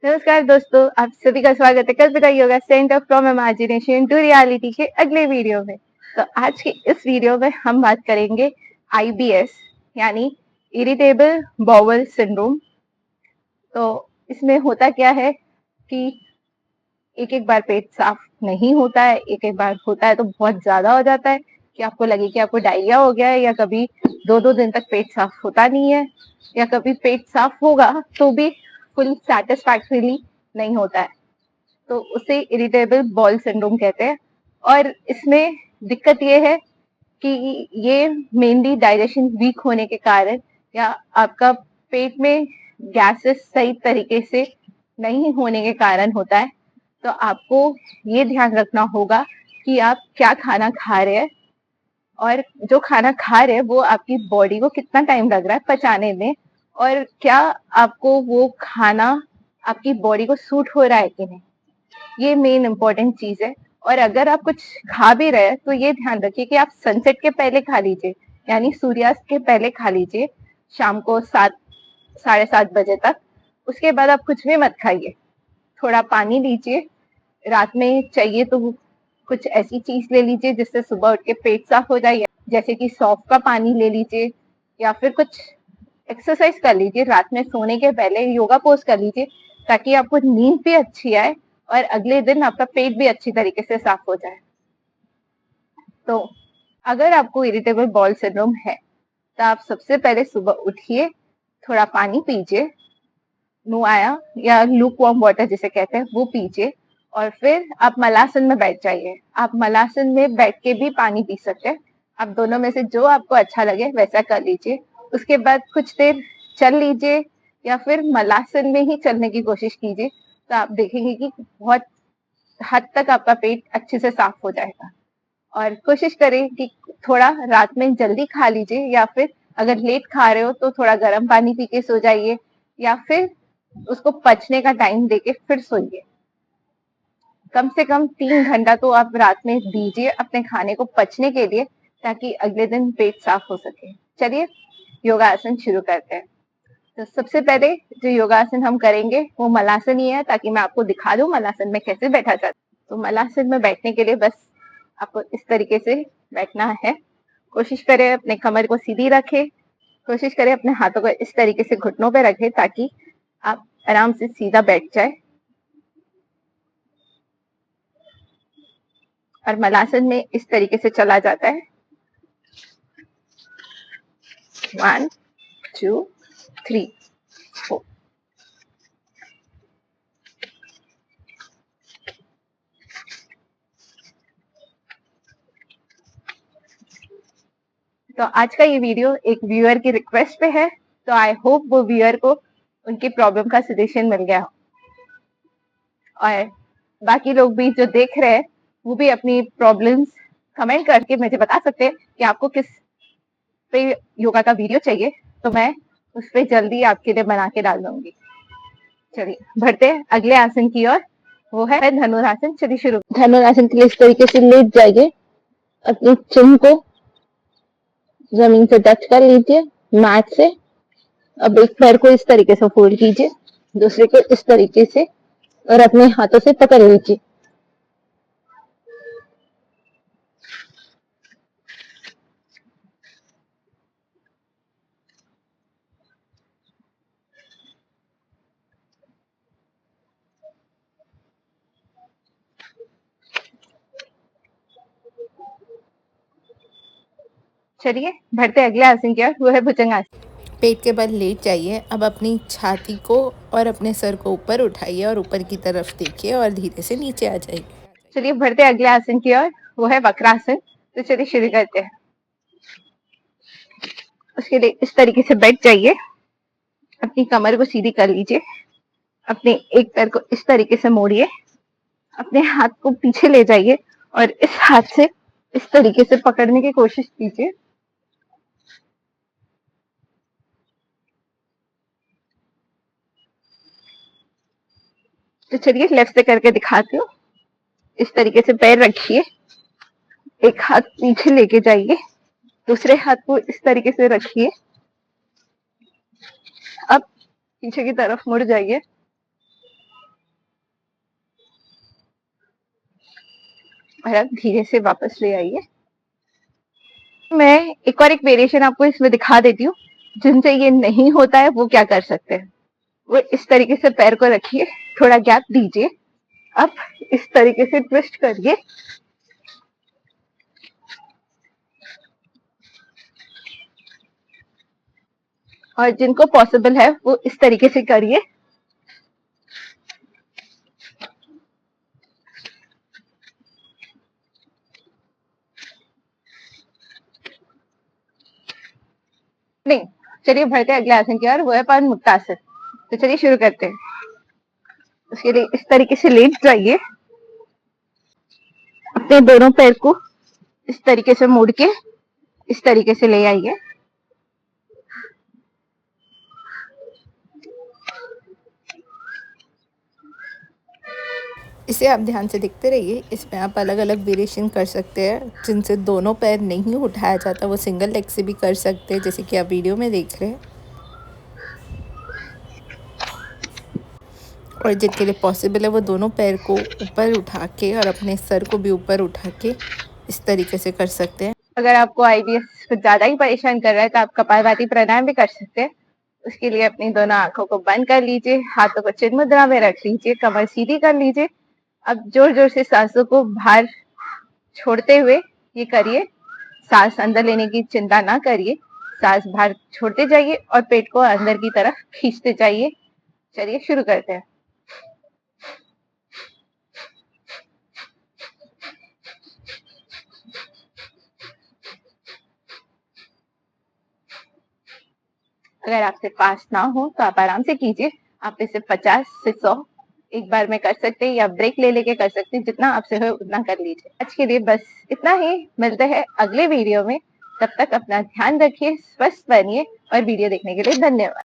नमस्कार दोस्तों, आप सभी का स्वागत है Kalpita yoga centre from imagination to reality के अगले वीडियो में। तो आज की इस वीडियो में हम बात करेंगे IBS यानी इरिटेबल बाउल सिंड्रोम। तो इसमें होता क्या है कि एक एक बार पेट साफ नहीं होता है, एक एक बार होता है तो बहुत ज्यादा हो जाता है कि आपको लगे कि आपको डायरिया हो गया है, या कभी 2-2 दिन तक पेट साफ होता नहीं है, या कभी पेट साफ होगा तो भी फुल सेटिस्फैक्टरीली नहीं होता है। तो उसे इरिटेबल बॉल सिंड्रोम कहते हैं। और इसमें दिक्कत ये है कि ये मेनली डाइजेशन वीक होने के कारण, या आपका पेट में गैसेस सही तरीके से नहीं होने के कारण होता है। तो आपको ये ध्यान रखना होगा कि आप क्या खाना खा रहे हैं, और जो खाना खा रहे हैं वो आपकी बॉडी को कितना टाइम लग रहा है पचाने में, और क्या आपको वो खाना आपकी बॉडी को सूट हो रहा है कि नहीं। ये मेन इम्पोर्टेंट चीज है। और अगर आप कुछ खा भी रहे हैं तो ये ध्यान रखिए कि आप सनसेट के पहले खा लीजिए, यानी सूर्यास्त के पहले खा लीजिए, शाम को 7-7:30 बजे तक। उसके बाद आप कुछ भी मत खाइए। थोड़ा पानी लीजिए, रात में चाहिए तो कुछ ऐसी चीज ले लीजिए जिससे सुबह उठ के पेट साफ हो जाए, जैसे कि सौंफ का पानी ले लीजिए, या फिर कुछ एक्सरसाइज कर लीजिए। रात में सोने के पहले योगा पोज कर लीजिए, ताकि आपको नींद भी अच्छी आए और अगले दिन आपका पेट भी अच्छी तरीके से साफ हो जाए। तो अगर आपको इरिटेबल बॉल सिंड्रोम है तो आप सबसे पहले सुबह उठिए, थोड़ा पानी पीजिए, नुआया या लूक वार्म वाटर जिसे कहते हैं वो पीजिए, और फिर आप मलासन में बैठ जाइए। आप मलासन में बैठ के भी पानी पी सकते हैं। आप दोनों में से जो आपको अच्छा लगे वैसा कर लीजिए। उसके बाद कुछ देर चल लीजिए, या फिर मलासन में ही चलने की कोशिश कीजिए। तो आप देखेंगे कि बहुत हद तक आपका पेट अच्छे से साफ हो जाएगा। और कोशिश करें कि थोड़ा रात में जल्दी खा लीजिए, या फिर अगर लेट खा रहे हो तो थोड़ा गर्म पानी पी के सो जाइए, या फिर उसको पचने का टाइम देके फिर सोइए। कम से कम 3 घंटा तो आप रात में दीजिए अपने खाने को पचने के लिए, ताकि अगले दिन पेट साफ हो सके। चलिए योगासन शुरू करते हैं। तो सबसे पहले जो योगासन हम करेंगे वो मलासन ही है, ताकि मैं आपको दिखा दूं मलासन में कैसे बैठा जाता है। तो मलासन में बैठने के लिए बस आपको इस तरीके से बैठना है। कोशिश करें अपने कमर को सीधी रखें। कोशिश करें अपने हाथों को इस तरीके से घुटनों पे रखें, ताकि आप आराम से सीधा बैठ जाए। और मलासन में इस तरीके से चला जाता है। 1 2 3 4। तो आज का ये वीडियो एक व्यूअर की रिक्वेस्ट पे है, तो आई होप वो व्यूअर को उनकी प्रॉब्लम का सजेशन मिल गया हो। और बाकी लोग भी जो देख रहे हैं वो भी अपनी प्रॉब्लम्स कमेंट करके मुझे बता सकते हैं कि आपको किस पे योगा का वीडियो चाहिए, तो मैं उस पे जल्दी आपके लिए बना के डाल दूंगी। चलिए बढ़ते हैं अगले आसन की ओर, वो है धनुरासन। चलिए शुरू। धनुरासन के लिए इस तरीके से लेट जाइए, अपनी चिन्ह को जमीन से टच कर लीजिए, मैट से। अब एक पैर को इस तरीके से फोल्ड कीजिए, दूसरे को इस तरीके से, और अपने हाथों से पकड़ लीजिए। चलिए बढ़ते अगले आसन की ओर, वो है भुजंगासन। पेट के बल लेट जाइए। अब अपनी छाती को और अपने सर को ऊपर उठाइए और ऊपर की तरफ देखिए और धीरे से नीचे आ जाइए। चलिए बढ़ते अगले आसन की ओर, वो है वक्रासन। तो चलिए शुरू करते हैं। उसके लिए इस तरीके से बैठ जाइए, अपनी कमर को सीधी कर लीजिए, अपने एक पैर को इस तरीके से मोड़िए, अपने हाथ को पीछे ले जाइए, और इस हाथ से इस तरीके से पकड़ने की कोशिश कीजिए। तो चलिए लेफ्ट से करके दिखाती हूँ। इस तरीके से पैर रखिए, एक हाथ पीछे लेके जाइए, दूसरे हाथ को इस तरीके से रखिए। अब पीछे की तरफ मुड़ जाइए, और अब धीरे से वापस ले आइए। मैं एक और एक वेरिएशन आपको इसमें दिखा देती हूँ, जिनसे ये नहीं होता है वो क्या कर सकते हैं। वो इस तरीके से पैर को रखिए, थोड़ा गैप दीजिए, अब इस तरीके से ट्विस्ट करिए, और जिनको पॉसिबल है वो इस तरीके से करिए। नहीं, चलिए बढ़ते हैं अगले आसन की ओर, वो है पान मुक्तासन। तो चलिए शुरू करते हैं। उसके लिए इस तरीके से लेट जाइए, अपने दोनों पैर को इस तरीके से मोड़ के इस तरीके से ले आइए। इसे आप ध्यान से देखते रहिए। इसमें आप अलग अलग वेरिएशन कर सकते हैं, जिनसे दोनों पैर नहीं उठाया जाता वो सिंगल लेग से भी कर सकते हैं, जैसे कि आप वीडियो में देख रहे हैं। और जिनके लिए पॉसिबल है वो दोनों पैर को ऊपर उठा के और अपने सर को भी ऊपर उठा के इस तरीके से कर सकते हैं। अगर आपको आईबीएस कुछ ज्यादा ही परेशान कर रहा है तो आप कपालभाति प्राणायाम भी कर सकते हैं। उसके लिए अपनी दोनों आंखों को बंद कर लीजिए, हाथों को चिन्ह मुद्रा में रख लीजिए, कमर सीधी कर लीजिए। अब जोर जोर से सांसों को बाहर छोड़ते हुए ये करिए। सांस अंदर लेने की चिंता ना करिए, सांस बाहर छोड़ते जाइए और पेट को अंदर की तरफ खींचते जाइए। चलिए शुरू करते हैं। अगर आपसे फास्ट ना हो तो आप आराम से कीजिए। आप इसे 50 से 100 एक बार में कर सकते हैं, या ब्रेक ले लेके कर सकते हैं। जितना आपसे हो उतना कर लीजिए। आज के लिए बस इतना ही, मिलते हैं अगले वीडियो में। तब तक अपना ध्यान रखिए, स्वस्थ बनिए, और वीडियो देखने के लिए धन्यवाद।